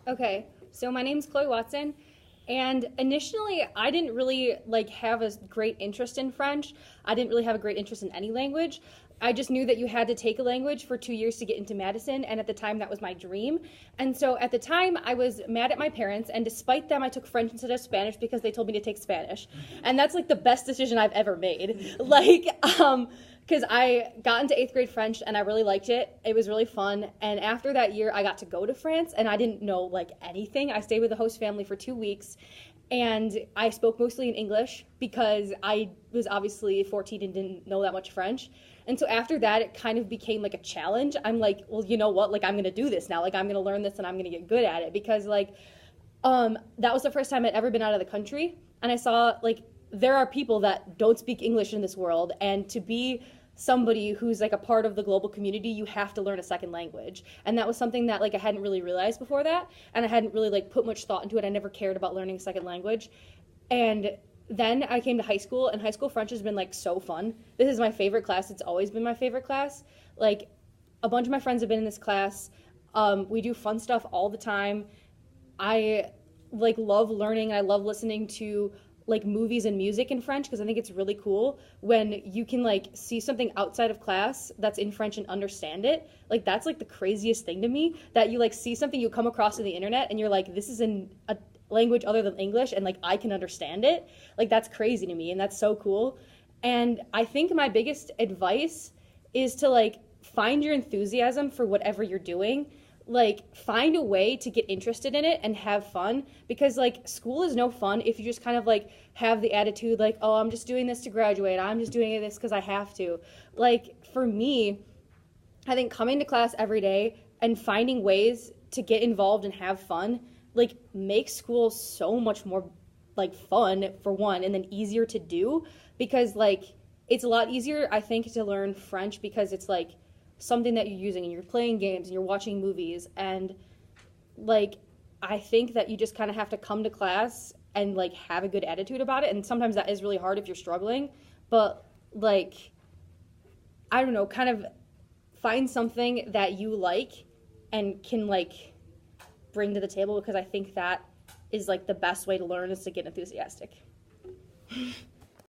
Okay, so my name's Chloe Watson, and initially I didn't really have a great interest in French. I didn't really have a great interest in any language. I just knew that you had to take a language for 2 years to get into Madison, and at the time that was my dream. And so at the time I was mad at my parents, and despite them I took French instead of Spanish because they told me to take Spanish. And that's like the best decision I've ever made. Because I got into 8th grade French and I really liked it. It was really fun. And after that year, I got to go to France and I didn't know anything. I stayed with the host family for 2 weeks and I spoke mostly in English because I was obviously 14 and didn't know that much French. And so after that, it kind of became like a challenge. I'm like, well, you know what? I'm going to do this now. I'm going to learn this and I'm going to get good at it because that was the first time I'd ever been out of the country. And I saw there are people that don't speak English in this world, and to be somebody who's a part of the global community, you have to learn a second language. And that was something that I hadn't really realized before that, and I hadn't really put much thought into it. I never cared about learning a second language. And then I came to high school, and high school French has been so fun. This is my favorite class. It's always been my favorite class. A bunch of my friends have been in this class. We do fun stuff all the time. I love learning. I love listening to movies and music in French because I think it's really cool when you can see something outside of class that's in French and understand it. That's the craziest thing to me, that you see something you come across on the internet and you're this is in a language other than English and I can understand it. That's crazy to me and that's so cool. And I think my biggest advice is to find your enthusiasm for whatever you're doing. Find a way to get interested in it and have fun, because school is no fun if you just kind of have the attitude oh, I'm just doing this to graduate, I'm just doing this because I have to. For me, I think coming to class every day and finding ways to get involved and have fun makes school so much more fun, for one, and then easier to do, because it's a lot easier, I think, to learn French because it's something that you're using and you're playing games and you're watching movies, and I think that you just kind of have to come to class and have a good attitude about it. And sometimes that is really hard if you're struggling, but I don't know, kind of find something that you and can bring to the table, because I think that is the best way to learn, is to get enthusiastic.